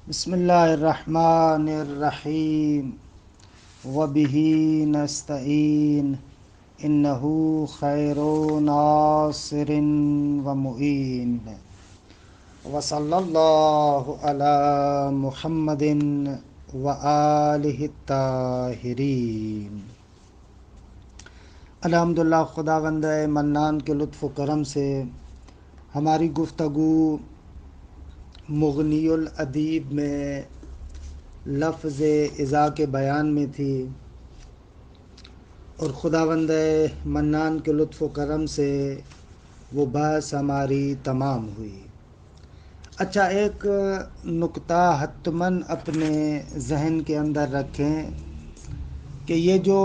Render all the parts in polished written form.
بسم اللہ الرحمن الرحیم وبہ نستعین انہ خیر ناصر ومعین وصلی اللہ علی محمد وآلہ الطاہرین۔ الحمدللہ، خداوند منان کے لطف و کرم سے ہماری گفتگو مغنی الادیب میں لفظ اذا کے بیان میں تھی، اور خداوند منان کے لطف و کرم سے وہ بحث ہماری تمام ہوئی۔ اچھا، ایک نکتہ حتماً اپنے ذہن کے اندر رکھیں کہ یہ جو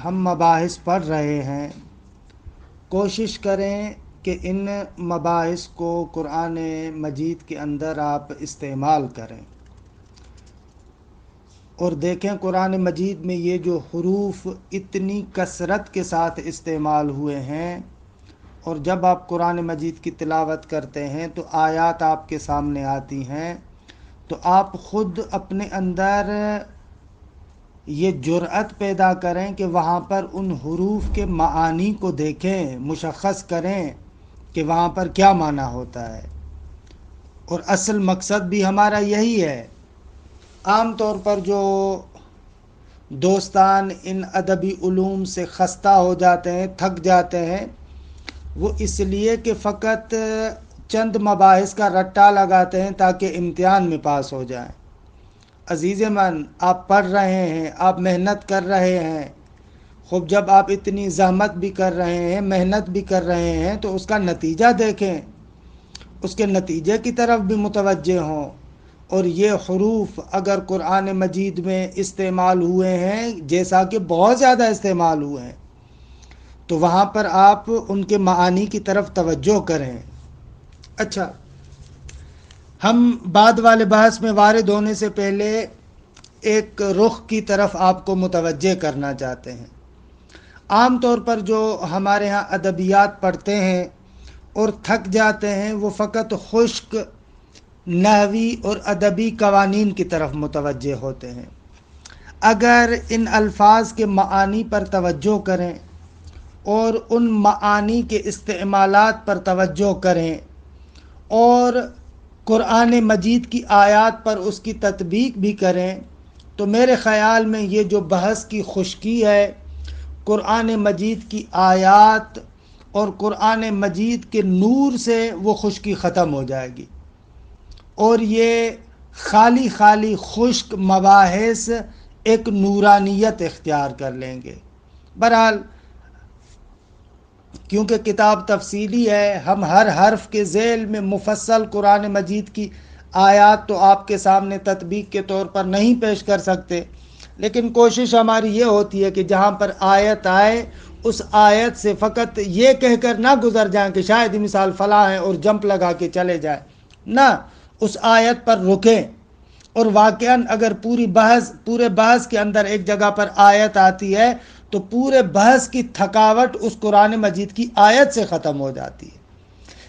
ہم مباحث پڑھ رہے ہیں، کوشش کریں کہ ان مباحث کو قرآن مجید کے اندر آپ استعمال کریں، اور دیکھیں قرآن مجید میں یہ جو حروف اتنی کثرت کے ساتھ استعمال ہوئے ہیں، اور جب آپ قرآن مجید کی تلاوت کرتے ہیں تو آیات آپ کے سامنے آتی ہیں، تو آپ خود اپنے اندر یہ جرأت پیدا کریں کہ وہاں پر ان حروف کے معانی کو دیکھیں، مشخص کریں کہ وہاں پر کیا معنی ہوتا ہے۔ اور اصل مقصد بھی ہمارا یہی ہے۔ عام طور پر جو دوستان ان ادبی علوم سے خستہ ہو جاتے ہیں، تھک جاتے ہیں، وہ اس لیے کہ فقط چند مباحث کا رٹا لگاتے ہیں تاکہ امتحان میں پاس ہو جائیں۔ عزیز من، آپ پڑھ رہے ہیں، آپ محنت کر رہے ہیں، خوب جب آپ اتنی زحمت بھی کر رہے ہیں، محنت بھی کر رہے ہیں، تو اس کا نتیجہ دیکھیں، اس کے نتیجے کی طرف بھی متوجہ ہوں۔ اور یہ حروف اگر قرآن مجید میں استعمال ہوئے ہیں، جیسا کہ بہت زیادہ استعمال ہوئے ہیں، تو وہاں پر آپ ان کے معانی کی طرف توجہ کریں۔ اچھا، ہم بعد والے بحث میں وارد ہونے سے پہلے ایک رخ کی طرف آپ کو متوجہ کرنا چاہتے ہیں۔ عام طور پر جو ہمارے ہاں ادبیات پڑھتے ہیں اور تھک جاتے ہیں، وہ فقط خشک نحوی اور ادبی قوانین کی طرف متوجہ ہوتے ہیں۔ اگر ان الفاظ کے معانی پر توجہ کریں اور ان معانی کے استعمالات پر توجہ کریں اور قرآن مجید کی آیات پر اس کی تطبیق بھی کریں، تو میرے خیال میں یہ جو بحث کی خشکی ہے، قرآن مجید کی آیات اور قرآن مجید کے نور سے وہ خشکی ختم ہو جائے گی، اور یہ خالی خالی خشک مباحث ایک نورانیت اختیار کر لیں گے۔ بہرحال، کیونکہ کتاب تفصیلی ہے، ہم ہر حرف کے ذیل میں مفصل قرآن مجید کی آیات تو آپ کے سامنے تطبیق کے طور پر نہیں پیش کر سکتے، لیکن کوشش ہماری یہ ہوتی ہے کہ جہاں پر آیت آئے، اس آیت سے فقط یہ کہہ کر نہ گزر جائیں کہ شاید ہی مثال فلاں ہے اور جمپ لگا کے چلے جائیں، نہ، اس آیت پر رکیں، اور واقعاً اگر پورے بحث کے اندر ایک جگہ پر آیت آتی ہے تو پورے بحث کی تھکاوٹ اس قرآن مجید کی آیت سے ختم ہو جاتی ہے۔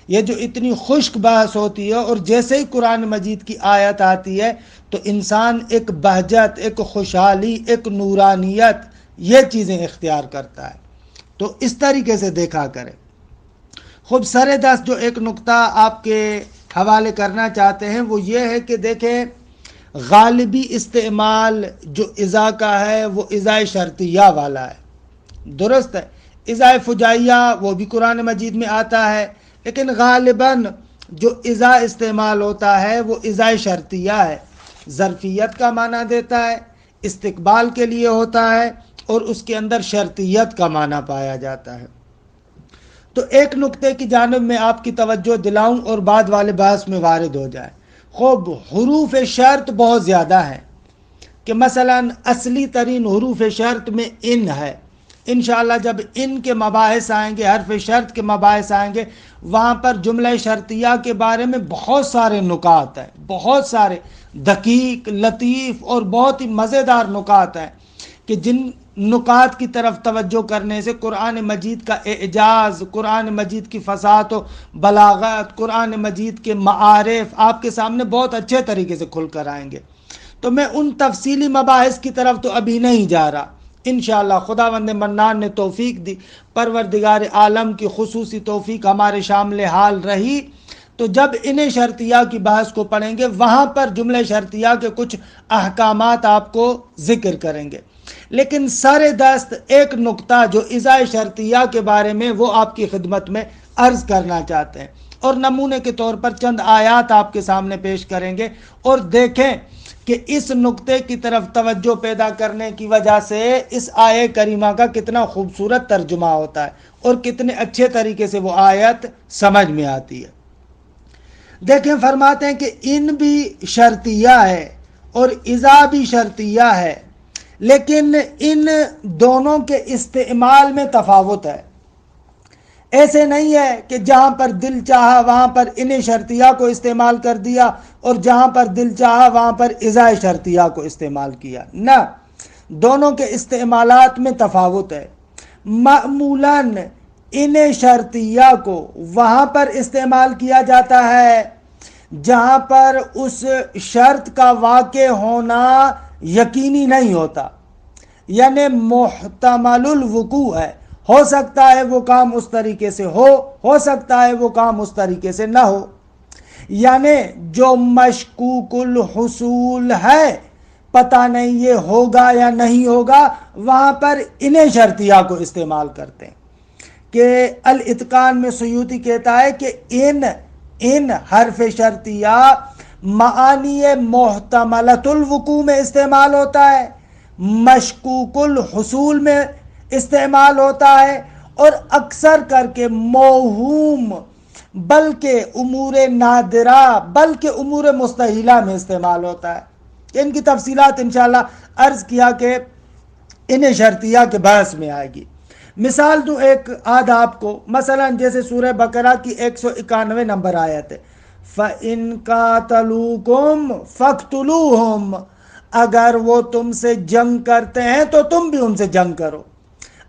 یہ جو اتنی خشک بحث ہوتی ہے، اور جیسے ہی قرآن مجید کی آیت آتی ہے تو انسان ایک بہجت، ایک خوشحالی، ایک نورانیت، یہ چیزیں اختیار کرتا ہے۔ تو اس طریقے سے دیکھا کریں۔ خوب سر دست جو ایک نکتہ آپ کے حوالے کرنا چاہتے ہیں وہ یہ ہے کہ دیکھیں، غالبی استعمال جو اذا کا ہے وہ اذا شرطیہ والا ہے، درست ہے۔ اذا فجائیہ وہ بھی قرآن مجید میں آتا ہے، لیکن غالباً جو اذا استعمال ہوتا ہے وہ اذا شرطیہ ہے، ظرفیت کا معنی دیتا ہے، استقبال کے لیے ہوتا ہے، اور اس کے اندر شرطیت کا معنی پایا جاتا ہے۔ تو ایک نقطے کی جانب میں آپ کی توجہ دلاؤں اور بعد والے بحث میں وارد ہو جائے۔ خوب، حروف شرط بہت زیادہ ہیں، کہ مثلا اصلی ترین حروف شرط میں ان ہے۔ انشاءاللہ جب ان کے مباحث آئیں گے، حرف شرط کے مباحث آئیں گے، وہاں پر جملہ شرطیہ کے بارے میں بہت سارے نکات ہیں، بہت سارے دقیق، لطیف اور بہت ہی مزیدار نکات ہیں، کہ جن نکات کی طرف توجہ کرنے سے قرآن مجید کا اعجاز، قرآن مجید کی فصاحت و بلاغت، قرآن مجید کے معارف آپ کے سامنے بہت اچھے طریقے سے کھل کر آئیں گے۔ تو میں ان تفصیلی مباحث کی طرف تو ابھی نہیں جا رہا، انشاءاللہ خداوند منان نے توفیق دی، پروردگار عالم کی خصوصی توفیق ہمارے شامل حال رہی تو جب انہیں شرطیہ کی بحث کو پڑھیں گے وہاں پر جملہ شرطیہ کے کچھ احکامات آپ کو ذکر کریں گے، لیکن سر دست ایک نقطہ جو ازائے شرطیہ کے بارے میں وہ آپ کی خدمت میں عرض کرنا چاہتے ہیں، اور نمونے کے طور پر چند آیات آپ کے سامنے پیش کریں گے، اور دیکھیں کہ اس نقطے کی طرف توجہ پیدا کرنے کی وجہ سے اس آیے کریمہ کا کتنا خوبصورت ترجمہ ہوتا ہے اور کتنے اچھے طریقے سے وہ آیت سمجھ میں آتی ہے۔ دیکھیں فرماتے ہیں کہ ان بھی شرطیہ ہے اور اذا بھی شرطیہ ہے، لیکن ان دونوں کے استعمال میں تفاوت ہے۔ ایسے نہیں ہے کہ جہاں پر دل چاہا وہاں پر انہیں شرطیہ کو استعمال کر دیا اور جہاں پر دل چاہا وہاں پر اذا شرطیہ کو استعمال کیا، نہ، دونوں کے استعمالات میں تفاوت ہے۔ معمولاً انہیں شرطیہ کو وہاں پر استعمال کیا جاتا ہے جہاں پر اس شرط کا واقع ہونا یقینی نہیں ہوتا، یعنی محتمل الوقوع ہے، ہو سکتا ہے وہ کام اس طریقے سے ہو سکتا ہے وہ کام اس طریقے سے نہ ہو، یعنی جو مشکوک الحصول ہے، پتہ نہیں یہ ہوگا یا نہیں ہوگا، وہاں پر انہیں شرطیہ کو استعمال کرتے ہیں۔ کہ الاتقان میں سیوطی کہتا ہے کہ ان حرف شرطیہ معانی محتملۃ الوقوع میں استعمال ہوتا ہے، مشکوک الحصول میں استعمال ہوتا ہے، اور اکثر کر کے موہوم بلکہ امور نادرہ بلکہ امور مستحیلہ میں استعمال ہوتا ہے۔ ان کی تفصیلات انشاءاللہ عرض کیا کہ انہیں شرطیہ کے بحث میں آئے گی۔ مثال دوں ایک آدھ آپ کو، مثلا جیسے سورہ بقرہ کی 191 نمبر آیت ہے، فَإِن قَاتَلُوكُمْ فَاقْتُلُوهُمْ، اگر وہ تم سے جنگ کرتے ہیں تو تم بھی ان سے جنگ کرو۔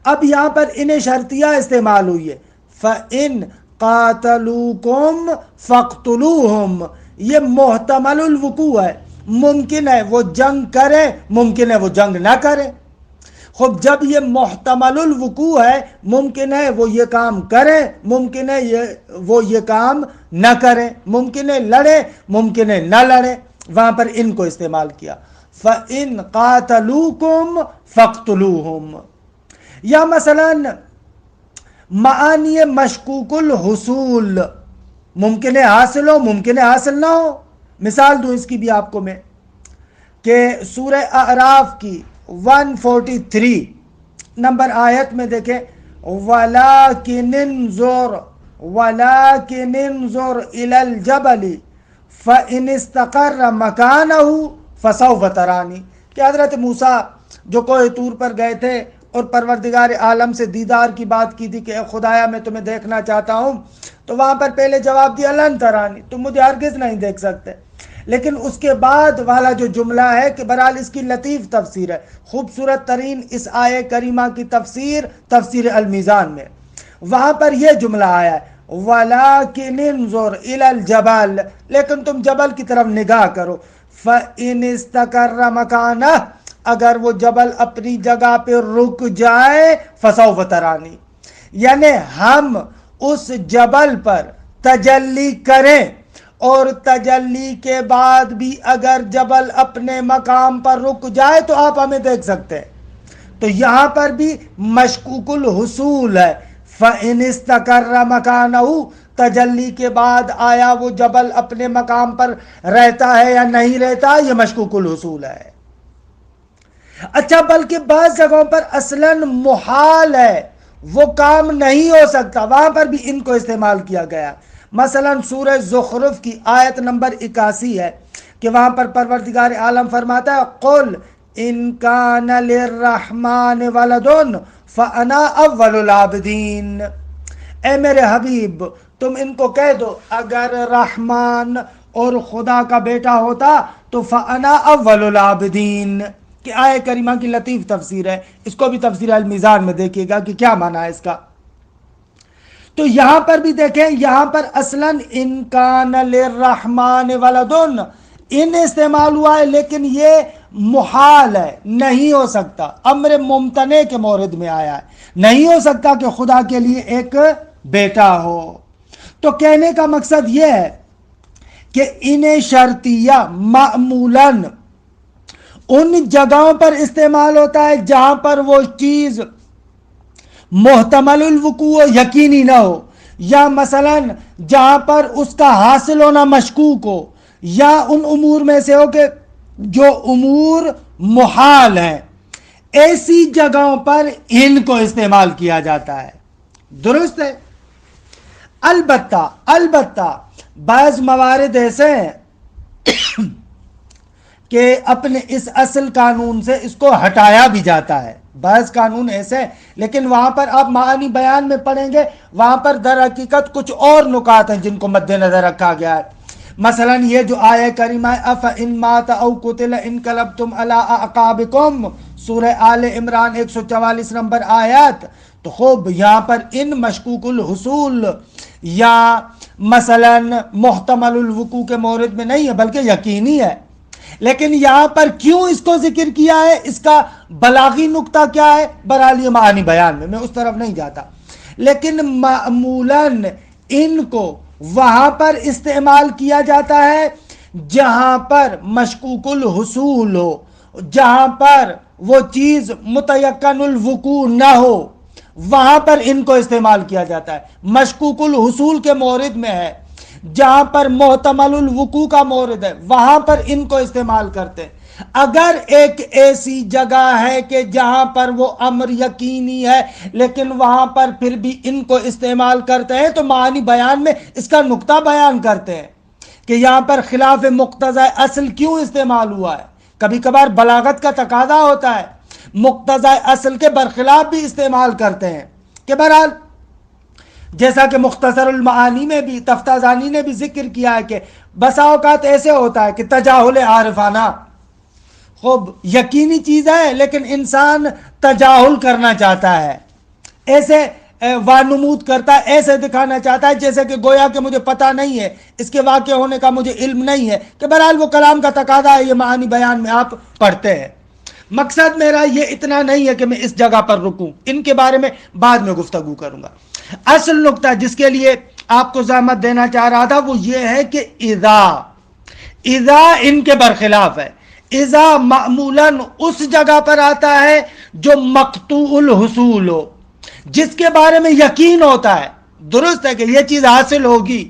اب یہاں پر انہیں شرطیہ استعمال ہوئی ہے، فَإِن قَاتَلُوكُمْ فَاقْتُلُوهُمْ، یہ محتمل الوقوع ہے، ممکن ہے وہ جنگ کرے، ممکن ہے وہ جنگ نہ کرے۔ خب جب یہ محتمل الوقوع ہے، ممکن ہے وہ یہ کام کرے، ممکن ہے وہ یہ کام نہ کرے، ممکن ہے لڑے، ممکن ہے نہ لڑے، وہاں پر ان کو استعمال کیا، فَإِن قَاتَلُوكُمْ فَاقْتُلُوهُمْ۔ یا مثلا معانی مشکوک الحصول، ممکن ہے حاصل ہو، ممکن ہے حاصل نہ ہو۔ مثال دوں اس کی بھی آپ کو میں کہ سورہ اعراف کی 143 نمبر آیت میں دیکھیں، وَلَكِنِ انظُرْ إِلَى الْجَبَلِ فَإِنِ اسْتَقَرَّ مَكَانَهُ فَسَوْفَ تَرَانِي، کہ حضرت موسیٰ جو کوہ طور پر گئے تھے اور پروردگار عالم سے دیدار کی بات کی تھی کہ اے خدایا میں تمہیں دیکھنا چاہتا ہوں، تو وہاں پر پہلے جواب دیا لن ترانی، تم مجھے ہرگز نہیں دیکھ سکتے، لیکن اس کے بعد والا جو جملہ ہے کہ بہرحال اس کی لطیف تفسیر ہے، خوبصورت ترین اس آیے کریمہ کی تفسیر المیزان میں، وہاں پر یہ جملہ آیا ہے وَلَكِنِ انظُرْ إِلَى الْجَبَلِ، لیکن تم جبل کی طرف نگاہ کرو، فَإِنِ اسْتَقَرَّ مَكَانَهُ، اگر وہ جبل اپنی جگہ پہ رک جائے، فَسَوْفَ تَرَانِي، یعنی ہم اس جبل پر تجلی کریں اور تجلی کے بعد بھی اگر جبل اپنے مقام پر رک جائے تو آپ ہمیں دیکھ سکتے ہیں۔ تو یہاں پر بھی مشکوک الحصول ہے، فَإِنِ اسْتَقَرَّ مَكَانَهُ، تجلی کے بعد آیا وہ جبل اپنے مقام پر رہتا ہے یا نہیں رہتا، یہ مشکوک الحصول ہے۔ اچھا، بلکہ بعض جگہوں پر اصلاً محال ہے، وہ کام نہیں ہو سکتا، وہاں پر بھی ان کو استعمال کیا گیا۔ مثلا سورہ زخرف کی آیت نمبر 81 ہے کہ وہاں پر پروردگار عالم فرماتا ہے قُلْ إِن كَانَ لِلرَّحْمَنِ وَلَدٌ فَأَنَا أَوَّلُ الْعَابِدِينَ، اے میرے حبیب تم ان کو کہہ دو اگر رحمان اور خدا کا بیٹا ہوتا تو فَأَنَا أَوَّلُ الْعَابِدِينَ، کہ آیہ کریمہ کی لطیف تفسیر ہے، اس کو بھی تفسیر المیزان میں دیکھیے گا کہ کیا معنی ہے اس کا۔ تو یہاں پر بھی دیکھیں، یہاں پر اصلاً ان کان للرحمن ولدن ان استعمال ہوا ہے، لیکن یہ محال ہے، نہیں ہو سکتا، امر ممتنع کے مورد میں آیا ہے، نہیں ہو سکتا کہ خدا کے لیے ایک بیٹا ہو۔ تو کہنے کا مقصد یہ ہے کہ انہیں شرطیہ معمولاً ان جگہوں پر استعمال ہوتا ہے جہاں پر وہ چیز محتمل الوقوع یقینی نہ ہو، یا مثلا جہاں پر اس کا حاصل ہونا مشکوک ہو، یا ان امور میں سے ہو کہ جو امور محال ہیں، ایسی جگہوں پر ان کو استعمال کیا جاتا ہے۔ درست ہے؟ البتہ بعض موارد ایسے ہیں کہ اپنے اس اصل قانون سے اس کو ہٹایا بھی جاتا ہے، بعض قانون ایسے، لیکن وہاں پر آپ معانی بیان میں پڑھیں گے، وہاں پر در حقیقت کچھ اور نکات ہیں جن کو مد نظر رکھا گیا ہے۔ مثلا یہ جو آیہ کریمہ اَفَإِن مَاتَ أَوْ قُتِلَ انقلبتم عَلَىٰ أَعْقَابِكُمْ، سورہ آل عمران 144 نمبر آیات۔ تو خوب یہاں پر ان مشکوک الحصول یا مثلا محتمل الوقوع کے مورد میں نہیں ہے، بلکہ یقینی ہے۔ لیکن یہاں پر کیوں اس کو ذکر کیا ہے، اس کا بلاغی نقطہ کیا ہے، برحال یہ معانی بیان میں اس طرف نہیں جاتا، لیکن معمولاً ان کو وہاں پر استعمال کیا جاتا ہے جہاں پر مشکوک الحصول ہو، جہاں پر وہ چیز متیقن الوقوع نہ ہو، وہاں پر ان کو استعمال کیا جاتا ہے۔ مشکوک الحصول کے مورد میں ہے، جہاں پر محتمل الوقوع کا مورد ہے، وہاں پر ان کو استعمال کرتے ہیں۔ اگر ایک ایسی جگہ ہے کہ جہاں پر وہ امر یقینی ہے لیکن وہاں پر پھر بھی ان کو استعمال کرتے ہیں، تو معنی بیان میں اس کا نقطہ بیان کرتے ہیں کہ یہاں پر خلاف مقتضی اصل کیوں استعمال ہوا ہے۔ کبھی کبھار بلاغت کا تقاضا ہوتا ہے، مقتضی اصل کے برخلاف بھی استعمال کرتے ہیں، کہ بہرحال جیسا کہ مختصر المعانی میں بھی تفتازانی نے بھی ذکر کیا ہے کہ بسا اوقات ایسے ہوتا ہے کہ تجاہل عارفانہ، خوب یقینی چیز ہے لیکن انسان تجاہل کرنا چاہتا ہے، ایسے وانمود کرتا ہے، ایسے دکھانا چاہتا ہے جیسے کہ گویا کہ مجھے پتہ نہیں ہے، اس کے واقع ہونے کا مجھے علم نہیں ہے، کہ بہرحال وہ کلام کا تقاضا ہے، یہ معانی بیان میں آپ پڑھتے ہیں۔ مقصد میرا یہ اتنا نہیں ہے کہ میں اس جگہ پر رکوں، ان کے بارے میں بعد میں گفتگو کروں گا۔ اصل نقطہ جس کے لیے آپ کو زحمت دینا چاہ رہا تھا وہ یہ ہے کہ اذا ان کے برخلاف ہے۔ اذا معمولاً اس جگہ پر آتا ہے جو مقطوع الحصول ہو، جس کے بارے میں یقین ہوتا ہے، درست ہے کہ یہ چیز حاصل ہوگی،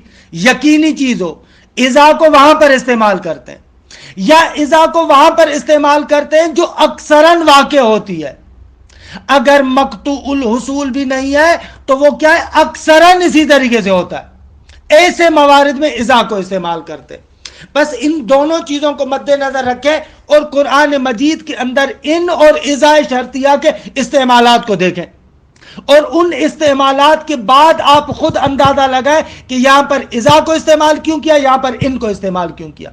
یقینی چیز ہو، اذا کو وہاں پر استعمال کرتے ہیں، یا اذا کو وہاں پر استعمال کرتے ہیں جو اکثراً واقع ہوتی ہے۔ اگر مقطوع الحصول بھی نہیں ہے تو وہ کیا ہے، اکثراً اسی طریقے سے ہوتا ہے، ایسے موارد میں اذا کو استعمال کرتے ہیں۔ بس ان دونوں چیزوں کو مد نظر رکھیں اور قرآن مجید کے اندر ان اور اذا شرطیہ کے استعمالات کو دیکھیں، اور ان استعمالات کے بعد آپ خود اندازہ لگائیں کہ یہاں پر اذا کو استعمال کیوں کیا، یہاں پر ان کو استعمال کیوں کیا۔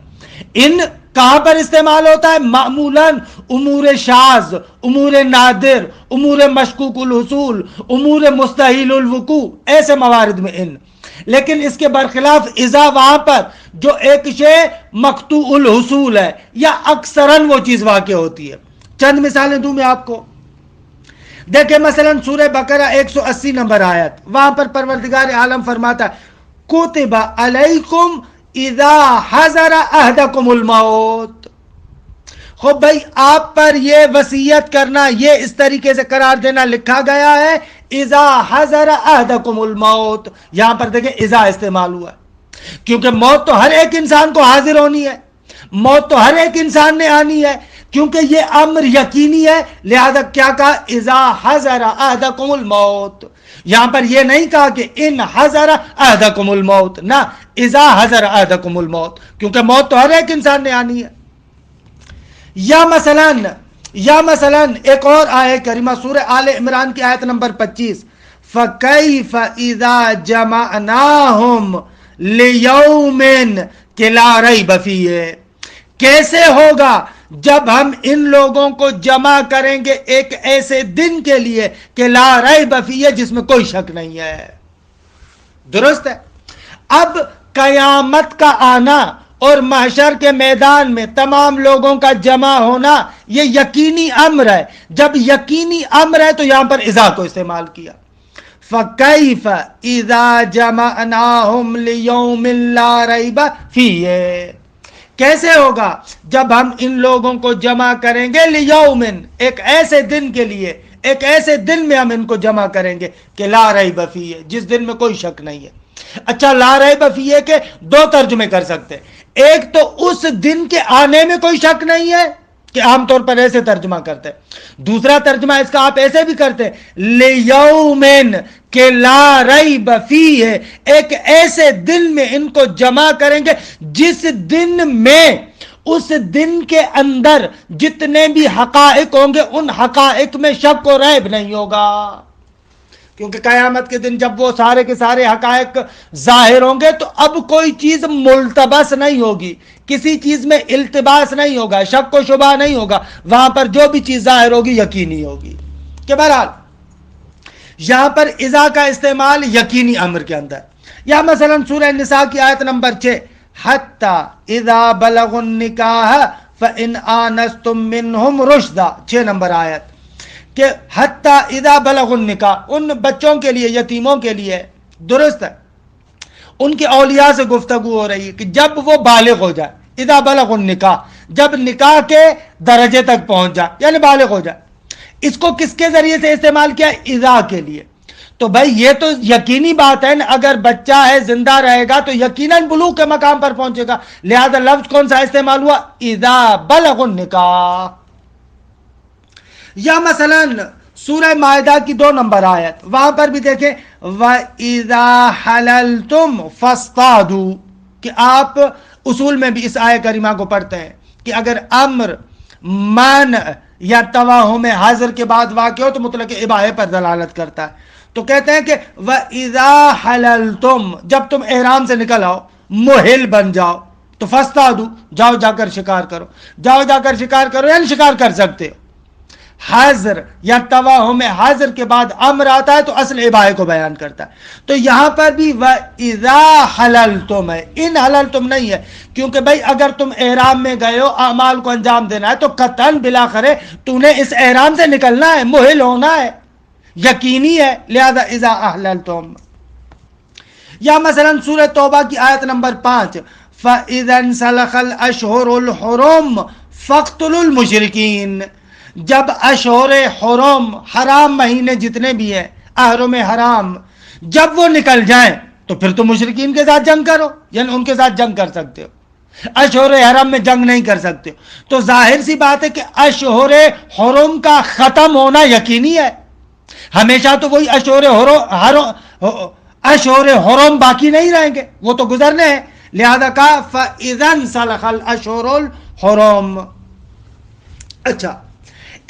ان کہاں پر استعمال ہوتا ہے؟ معمولاً امور شاذ، امور نادر، امور مشکوک الحصول، امور مستحیل الوقوع، ایسے موارد میں ان۔ لیکن اس کے برخلاف اذا وہاں پر جو ایک شے مقطوع الحصول ہے یا اکثراً وہ چیز واقع ہوتی ہے۔ چند مثالیں دوں میں آپ کو، دیکھیں مثلا سورہ بقرہ 180 نمبر آیت، وہاں پر پروردگار عالم فرماتا ہے کتب علیکم اذا حضر احدکم الموت۔ خوب بھائی آپ پر یہ وصیت کرنا، یہ اس طریقے سے قرار دینا لکھا گیا ہے اذا حضر احدکم الموت۔ یہاں پر دیکھیں اذا استعمال ہوا ہے، کیونکہ موت تو ہر ایک انسان کو حاضر ہونی ہے، موت تو ہر ایک انسان نے آنی ہے، کیونکہ یہ امر یقینی ہے، لہذا کیا کہا؟ اذا حضر احدکم الموت۔ یہاں پر یہ نہیں کہا کہ ان حضر احدکم الموت، نہ، اذا حضر احدکم الموت، کیونکہ موت تو ہر ایک انسان نے آنی ہے۔ یا مثلا ایک اور آیت کریمہ سورہ آل عمران کی آیت نمبر 25، فَكَيْفَ إِذَا جَمَعْنَاهُمْ لِيَوْمٍ لَا رَيْبَ فِيهِ۔ کیسے ہوگا جب ہم ان لوگوں کو جمع کریں گے ایک ایسے دن کے لیے کہ لا ریب فیہ، جس میں کوئی شک نہیں ہے. درست ہے. اب قیامت کا آنا اور محشر کے میدان میں تمام لوگوں کا جمع ہونا یہ یقینی امر ہے. جب یقینی امر ہے تو یہاں پر اذا کو استعمال کیا. فَكَيْفَ إِذَا جَمَعْنَاهُمْ لِيَوْمٍ لَا رَيْبَ فِيهِ، کیسے ہوگا جب ہم ان لوگوں کو جمع کریں گے لیومن، ایک ایسے دن کے لیے، ایک ایسے دن میں ہم ان کو جمع کریں گے کہ لا ریب فیہ، جس دن میں کوئی شک نہیں ہے. اچھا، لا ریب فیہ کے دو ترجمے کر سکتے ہیں. ایک تو اس دن کے آنے میں کوئی شک نہیں ہے، کہ عام طور پر ایسے ترجمہ کرتے ہیں. دوسرا ترجمہ اس کا آپ ایسے بھی کرتے ہیں لیومن، کہ لا ریب فیہ، ایک ایسے دن میں ان کو جمع کریں گے جس دن میں، اس دن کے اندر جتنے بھی حقائق ہوں گے ان حقائق میں شک و ریب نہیں ہوگا. کیونکہ قیامت کے دن جب وہ سارے کے سارے حقائق ظاہر ہوں گے تو اب کوئی چیز ملتبس نہیں ہوگی، کسی چیز میں التباس نہیں ہوگا، شک و شبہ نہیں ہوگا. وہاں پر جو بھی چیز ظاہر ہوگی یقینی ہوگی. کہ بہرحال یہاں پر اذا کا استعمال یقینی امر کے اندر. یا مثلا سورہ نساء کی آیت نمبر 6، حتی اذا بلغوا النکاح فإن آنستم منہم رشدا، 6 نمبر آیت، کہ حتی اذا بلغوا النکاح، ان بچوں کے لیے، یتیموں کے لیے. درست ہے، ان کے اولیاء سے گفتگو ہو رہی ہے کہ جب وہ بالغ ہو جائے، اذا بلغوا النکاح، جب نکاح کے درجے تک پہنچ جائے یعنی بالغ ہو جائے. اس کو کس کے ذریعے سے استعمال کیا؟ اذا کے لیے. تو بھائی یہ تو یقینی بات ہے نا، اگر بچہ ہے زندہ رہے گا تو یقیناً بلوغ کے مقام پر پہنچے گا. لہذا لفظ کون سا استعمال ہوا؟ اذا بلغوا النکاح. یا مثلا سورہ مائدہ کی 2 نمبر آیت، وہاں پر بھی دیکھیں وَإِذَا حَلَلْتُمْ فَاصْطَادُوا، کہ آپ اصول میں بھی اس آیت کریمہ کو پڑھتے ہیں کہ اگر امر، منع یا توہم حاضر کے بعد واقع ہو تو مطلق اباحے پر دلالت کرتا ہے. تو کہتے ہیں کہ وَإِذَا حَلَلْتُمْ، جب تم احرام سے نکل آؤ، محل بن جاؤ، تو فَاصْطَادُوا، جاؤ جا کر شکار کرو. جاؤ جا کر شکار کرو یعنی شکار کر سکتے ہو. حاضر یا توہم حاضر کے بعد امر آتا ہے تو اصل اباحے کو بیان کرتا ہے. تو یہاں پر بھی وَإِذَا حَلَلْتُمْ ہے، ان حللتم نہیں ہے، کیونکہ بھائی اگر تم احرام میں گئے ہو، اعمال کو انجام دینا ہے تو قطعاً بلاخرے تو نے اس احرام سے نکلنا ہے، محل ہونا ہے، یقینی ہے. لہذا اذا احللتم. یا مثلا سورہ توبہ کی آیت نمبر 5، فَإِذَا انْسَلَخَ الْأَشْهُرُ الْحُرُمُ فَاقْتُلُوا الْمُشْرِكِينَ، جب اشہر حرم، حرام مہینے جتنے بھی ہیں، احرم حرام، جب وہ نکل جائیں تو پھر تو مشرکین کے ساتھ جنگ کرو، یعنی ان کے ساتھ جنگ کر سکتے ہو. اشہر حرم میں جنگ نہیں کر سکتے ہو. تو ظاہر سی بات ہے کہ اشہر حرم کا ختم ہونا یقینی ہے. ہمیشہ تو وہی اشہر حرم باقی نہیں رہیں گے، وہ تو گزرنے ہیں. لہذا کہا فَإِذَا انْسَلَخَ الْأَشْهُرُ الْحُرُمُ. اچھا،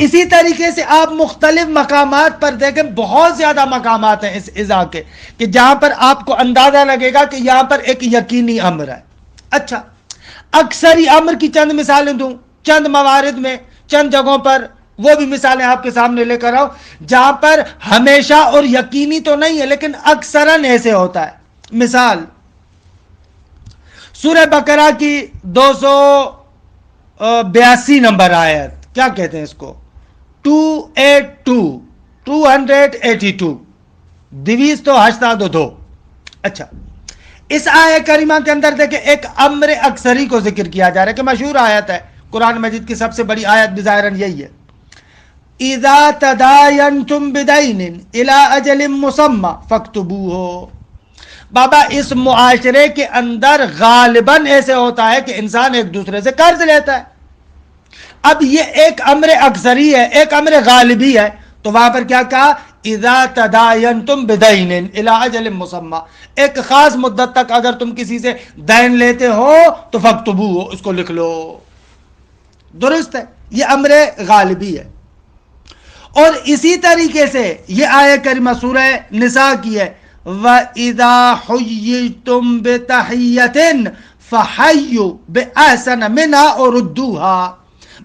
اسی طریقے سے آپ مختلف مقامات پر دیکھیں، بہت زیادہ مقامات ہیں اس اذا کے کہ جہاں پر آپ کو اندازہ لگے گا کہ یہاں پر ایک یقینی امر ہے. اچھا، اکثری امر کی چند مثالیں دوں، چند موارد میں، چند جگہوں پر، وہ بھی مثالیں آپ کے سامنے لے کر آؤ جہاں پر ہمیشہ اور یقینی تو نہیں ہے لیکن اکثراً ایسے ہوتا ہے. مثال سورہ بقرہ کی 282 نمبر آیت، کیا کہتے ہیں اس کو؟ 282 282. اچھا، اس آیت کریمہ کے اندر دیکھیں ایک امر اکثری کو ذکر کیا جا رہا ہے کہ مشہور آیت ہے، قرآن مجید کی سب سے بڑی آیت بھی ظاہراً یہی ہے. اذا تداینتم بدین الی اجل مسمی فاکتبوہ. بابا اس معاشرے کے اندر غالباً ایسے ہوتا ہے کہ انسان ایک دوسرے سے قرض لیتا ہے. اب یہ ایک امر اکثری ہے، ایک امر غالبی ہے، تو وہاں پر کیا کہا؟ اذا تداینتم بدین الی اجل مسمی، ایک خاص مدت تک اگر تم کسی سے دین لیتے ہو تو فاکتبوہ، اس کو لکھ لو. درست ہے، یہ امر غالبی ہے. اور اسی طریقے سے یہ آیت کریمہ سورہ نساء کی ہے، وَإِذَا حُيِّيتُم بِتَحِيَّةٍ فَحَيُّوا بِأَحْسَنَ مِنْهَا أَوْ رُدُّوهَا.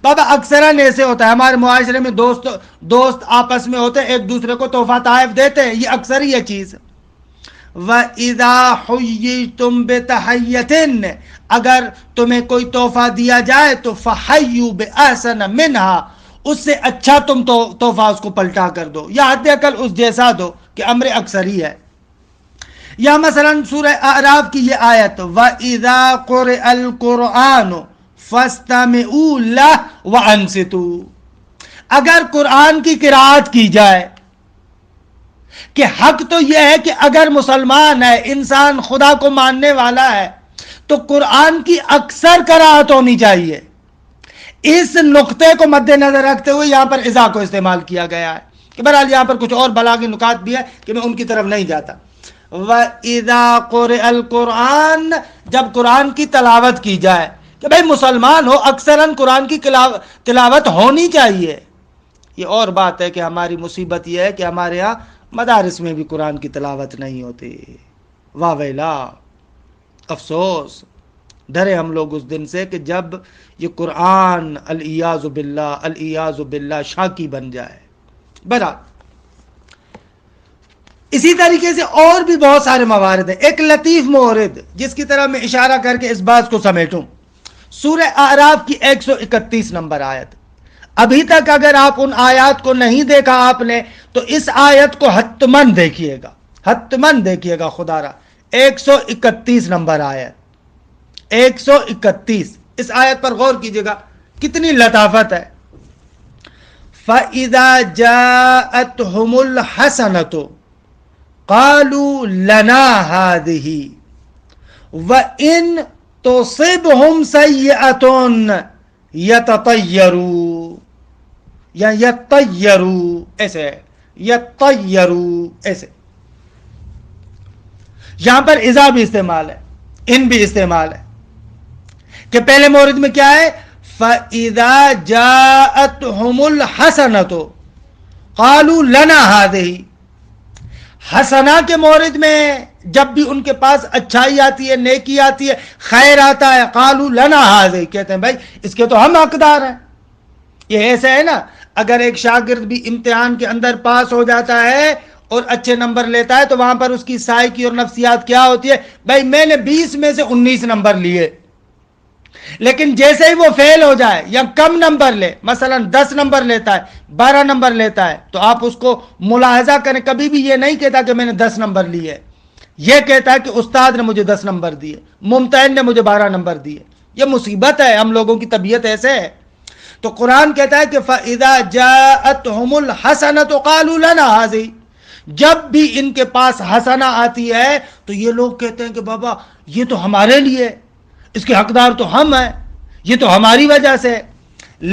بابا اکثراً ایسے ہوتا ہے ہمارے معاشرے میں، دوست آپس میں ہوتے ہیں، ایک دوسرے کو تحفہ تحائف دیتے ہیں، یہ اکثر یہ چیز۔ وَإِذَا حُيِّيتُم بِتَحِيَّةٍ، اگر تمہیں کوئی تحفہ دیا جائے تو فَحَيُّوا بِأَحْسَنَ مِنْهَا، اس سے اچھا تم تحفہ اس کو پلٹا کر دو، یا حد اقل اس جیسا دو، کہ امر اکثری ہے۔ یا مثلا سورہ اعراف کی یہ آیت، وَإِذَا قُرِئَ الْقُرْآنُ فَاسْتَمِعُوا لَهُ وَأَنصِتُوا، اگر قرآن کی قرأت کی جائے، کہ حق تو یہ ہے کہ اگر مسلمان ہے، انسان خدا کو ماننے والا ہے، تو قرآن کی اکثر قرأت ہونی چاہیے۔ اس نقطے کو مد نظر رکھتے ہوئے یہاں پر اذا کو استعمال کیا گیا ہے، کہ بہرحال یہاں پر کچھ اور بلاغی نکات بھی ہے کہ میں ان کی طرف نہیں جاتا۔ وَإِذَا قُرِئَ الْقُرْآنُ، جب قرآن کی تلاوت کی جائے، کہ بھئی مسلمان ہو، اکثراً قرآن کی تلاوت ہونی چاہیے۔ یہ اور بات ہے کہ ہماری مصیبت یہ ہے کہ ہمارے ہاں مدارس میں بھی قرآن کی تلاوت نہیں ہوتی۔ واہ ویلا، افسوس، ڈرے ہم لوگ اس دن سے کہ جب یہ قرآن العیاذ باللہ شاکی بن جائے۔ برا اسی طریقے سے اور بھی بہت سارے موارد ہیں۔ ایک لطیف مورد جس کی طرح میں اشارہ کر کے اس بات کو سمیٹوں، سورہ اعراف کی 131 نمبر آیت۔ ابھی تک اگر آپ ان آیات کو نہیں دیکھا آپ نے تو اس آیت کو حتماً دیکھیے گا، حتماً دیکھیے گا خدا را۔ 131 نمبر آیت، 131، اس آیت پر غور کیجئے گا، کتنی لطافت ہے۔ فَإِذَا جَاءَتْهُمُ الْحَسَنَةُ قَالُوا لَنَا هَذِهِ وَإِن تُصِبْهُمْ سَيِّئَةٌ يَتَطَيَّرُوا، یا یتطیروا، ایسے یتطیروا، ایسے یہاں پر اذا بھی استعمال ہے، ان بھی استعمال ہے، کہ پہلے مورد میں کیا ہے، فَإِذَا جَاءَتْهُمُ الْحَسَنَةُ قَالُوا لَنَا هَذِهِ، حسنہ کے مورد میں جب بھی ان کے پاس اچھائی آتی ہے، نیکی آتی ہے، خیر آتا ہے، قَالُوا لَنَا هَذِهِ، کہتے ہیں بھائی اس کے تو ہم حقدار ہیں۔ یہ ایسا ہے نا، اگر ایک شاگرد بھی امتحان کے اندر پاس ہو جاتا ہے اور اچھے نمبر لیتا ہے تو وہاں پر اس کی سائیکی اور نفسیات کیا ہوتی ہے، بھائی میں نے 20 میں سے 19 نمبر لیے۔ لیکن جیسے ہی وہ فیل ہو جائے یا کم نمبر لے، مثلا 10 نمبر لیتا ہے، 12 نمبر لیتا ہے، تو آپ اس کو ملاحظہ کریں، کبھی بھی یہ نہیں کہتا کہ میں نے 10 نمبر لیے، یہ کہتا ہے کہ استاد نے مجھے 10 نمبر دیے، ممتحن نے مجھے 12 نمبر دیے۔ یہ مصیبت ہے، ہم لوگوں کی طبیعت ایسے ہے۔ تو قرآن کہتا ہے کہ فَإِذَا جَاءَتْهُمُ الْحَسَنَةُ قَالُوا لَنَا هَذِهِ، جب بھی ان کے پاس حسنہ آتی ہے تو یہ لوگ کہتے ہیں کہ بابا یہ تو ہمارے لیے، اس کے حقدار تو ہم ہیں، یہ تو ہماری وجہ سے۔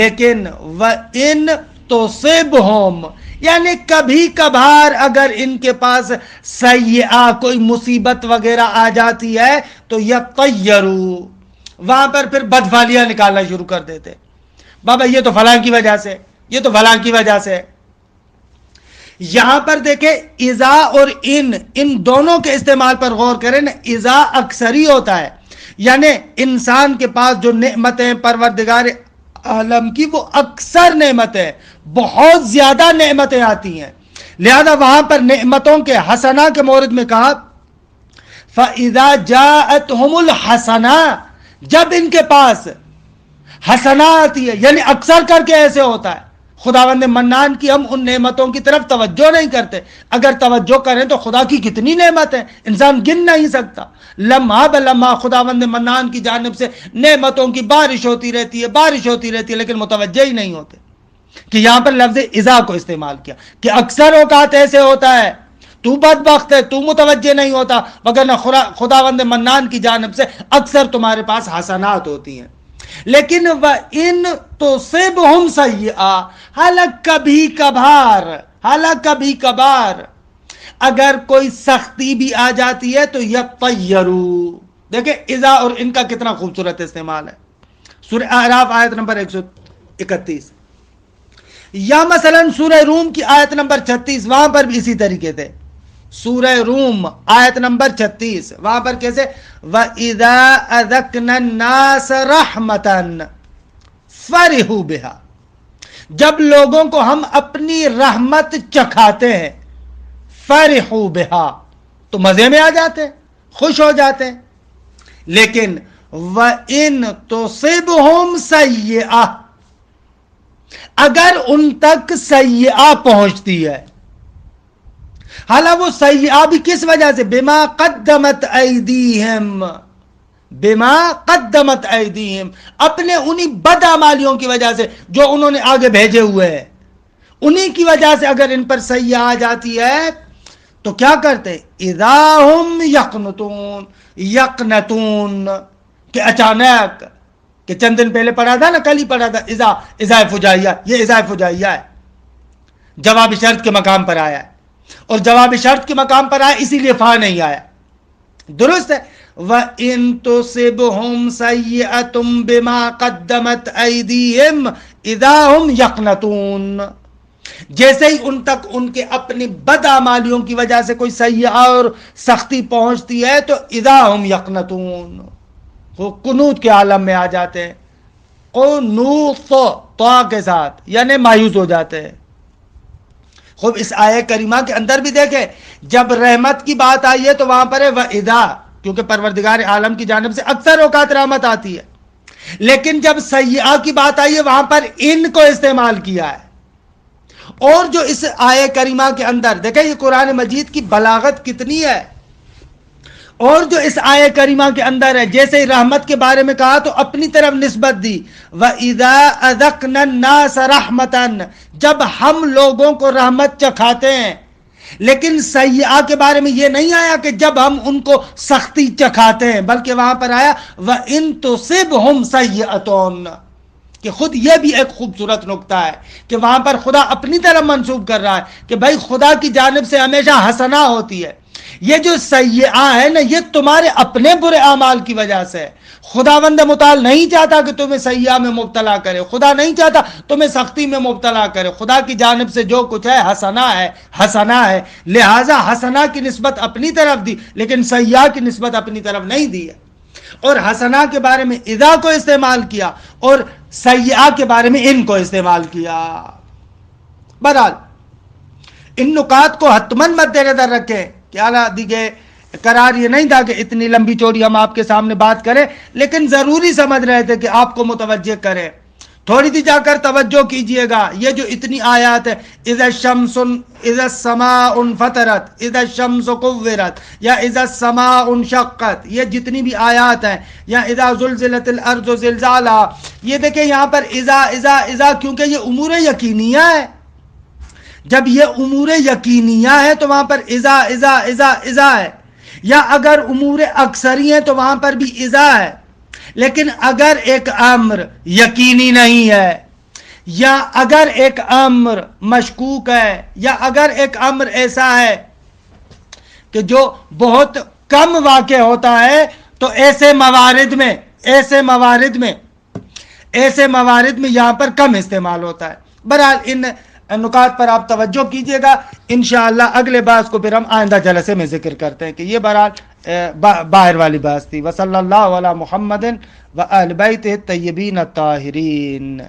لیکن وَإِن تُصِبْهُمْ، یعنی کبھی کبھار اگر ان کے پاس سیئہ، کوئی مصیبت وغیرہ آ جاتی ہے تو یطیروا، وہاں پر پھر بدفعلیاں نکالنا شروع کر دیتے، بابا یہ تو فلاں کی وجہ سے، یہ تو فلاں کی وجہ سے۔ یہاں پر دیکھیں اذا اور ان دونوں کے استعمال پر غور کریں نا، اذا اکثری ہوتا ہے، یعنی انسان کے پاس جو نعمتیں پروردگار عالم کی وہ اکثر نعمتیں، بہت زیادہ نعمتیں آتی ہیں، لہذا وہاں پر نعمتوں کے حسنہ کے مورد میں کہا فَإِذَا جَاءَتْهُمُ الْحَسَنَةُ، جب ان کے پاس حسنہ آتی ہے، یعنی اکثر کر کے ایسے ہوتا ہے۔ خداوند منان کی ہم ان نعمتوں کی طرف توجہ نہیں کرتے، اگر توجہ کریں تو خدا کی کتنی نعمت ہے، انسان گن نہیں سکتا۔ لمحہ بلمحہ خداوند منان کی جانب سے نعمتوں کی بارش ہوتی رہتی ہے، بارش ہوتی رہتی ہے، لیکن متوجہ ہی نہیں ہوتے۔ کہ یہاں پر لفظ اذا کو استعمال کیا کہ اکثر اوقات ایسے ہوتا ہے، تو بدبخت ہے، تو متوجہ نہیں ہوتا، وگرنہ خداوند منان کی جانب سے اکثر تمہارے پاس حسنات ہوتی ہیں۔ لیکن وَإِن تُصِبْهُمْ سَيِّئَةٌ، حالانکہ کبھی کبھار اگر کوئی سختی بھی آ جاتی ہے تو یطیروا، دیکھیں اذا اور ان کا کتنا خوبصورت استعمال ہے۔ سورہ اعراف آیت نمبر 131، یا مثلا سورہ روم کی آیت نمبر 36، وہاں پر بھی اسی طریقے سے، سورہ روم آیت نمبر 36، وہاں پر کیسے، وَإِذَا أَذَقْنَا النَّاسَ رَحْمَةً فرحوا بہا، جب لوگوں کو ہم اپنی رحمت چکھاتے ہیں، فرحوا بہا تو مزے میں آ جاتے ہیں، خوش ہو جاتے ہیں. لیکن وَإِن تُصِبْهُمْ سَيِّئَةٌ، اگر ان تک سیئہ پہنچتی ہے، حالانکہ وہ سیئہ بھی کس وجہ سے؟ بما قدمت ایدیہم، بما قدمت ایدیہم، اپنے انہی بدعمالیوں کی وجہ سے جو انہوں نے آگے بھیجے ہوئے ہیں، انہی کی وجہ سے اگر ان پر سیئہ آ جاتی ہے تو کیا کرتے؟ اذا ہم یقنطون، یقنطون کہ اچانک، کہ چند دن پہلے پڑھا تھا نا، کل ہی پڑھا تھا، اذا فجائیہ، یہ اذا فجائیہ ہے، جواب شرط کے مقام پر آیا ہے، اور جواب شرط کے مقام پر آیا اسی لیے فا نہیں آیا. درست ہے. وَإِن تُصِبْهُمْ سَيِّئَةٌ بِمَا قَدَّمَتْ أَيْدِيهِمْ إِذَا هُمْ يَقْنَطُونَ، جیسے ہی ان تک ان کے اپنی بدعمالیوں کی وجہ سے کوئی سیئہ اور سختی پہنچتی ہے تو اذا ہم یقنطون، وہ قنوت کے عالم میں آ جاتے ہیں. قنوط تو کے ساتھ، یعنی مایوس ہو جاتے ہیں. خوب اس آیہ کریمہ کے اندر بھی دیکھیں، جب رحمت کی بات آئی ہے تو وہاں پر ہے وَإِذَا، کیونکہ پروردگار عالم کی جانب سے اکثر اوقات رحمت آتی ہے. لیکن جب سیئہ کی بات آئی ہے وہاں پر ان کو استعمال کیا ہے. اور جو اس آیہ کریمہ کے اندر دیکھیں یہ قرآن مجید کی بلاغت کتنی ہے، اور جو اس آیہ کریمہ کے اندر ہے، جیسے رحمت کے بارے میں کہا تو اپنی طرف نسبت دی، وَإِذَا أَذَقْنَا النَّاسَ رَحْمَةً، جب ہم لوگوں کو رحمت چکھاتے ہیں. لیکن سیئہ کے بارے میں یہ نہیں آیا کہ جب ہم ان کو سختی چکھاتے ہیں، بلکہ وہاں پر آیا وَإِن تُصِبْهُمْ سَيِّئَةٌ، کہ خود یہ بھی ایک خوبصورت نقطہ ہے کہ وہاں پر خدا اپنی طرف منسوب کر رہا ہے کہ بھائی خدا کی جانب سے ہمیشہ حسنہ ہوتی ہے. یہ جو سیئہ ہے نا، یہ تمہارے اپنے برے اعمال کی وجہ سے ہے. خداوند متعال نہیں چاہتا کہ تمہیں سیئہ میں مبتلا کرے، خدا نہیں چاہتا تمہیں سختی میں مبتلا کرے. خدا کی جانب سے جو کچھ ہے حسنہ ہے، حسنہ ہے. لہٰذا حسنہ کی نسبت اپنی طرف دی، لیکن سیئہ کی نسبت اپنی طرف نہیں دی ہے. اور حسنہ کے بارے میں اذا کو استعمال کیا اور سیئہ کے بارے میں ان کو استعمال کیا. بہرحال ان نکات کو حتماً مد نظر رکھیں. کیا دیگے قرار یہ نہیں تھا کہ اتنی لمبی چوڑی ہم آپ کے سامنے بات کریں، لیکن ضروری سمجھ رہے تھے کہ آپ کو متوجہ کریں. تھوڑی سی جا کر توجہ کیجئے گا. یہ جو اتنی آیات ہے، اذا الشمس، اذا السماء انفطرت، اذا الشمس كورت، یا اذا السماء انشقت، یہ جتنی بھی آیات ہیں، یا اذا زلزلت الارض زلزالها، یہ دیکھیں یہاں پر اذا اذا اذا، کیونکہ یہ امور یقینیہ ہے. جب یہ امور یقینیہ ہے تو وہاں پر اذا اذا اذا اذا ہے، یا اگر امور اکثری ہیں تو وہاں پر بھی اذا ہے. لیکن اگر ایک امر یقینی نہیں ہے، یا اگر ایک امر مشکوک ہے، یا اگر ایک امر ایسا ہے کہ جو بہت کم واقع ہوتا ہے، تو ایسے موارد میں یہاں پر کم استعمال ہوتا ہے. بہرحال ان نکات پر آپ توجہ کیجئے گا. انشاءاللہ اگلے بحث کو پھر ہم آئندہ جلسے میں ذکر کرتے ہیں کہ یہ بہرحال باہر والی بحث تھی. وصلی اللہ علی محمد و آل بیتہ الطیبین الطاہرین.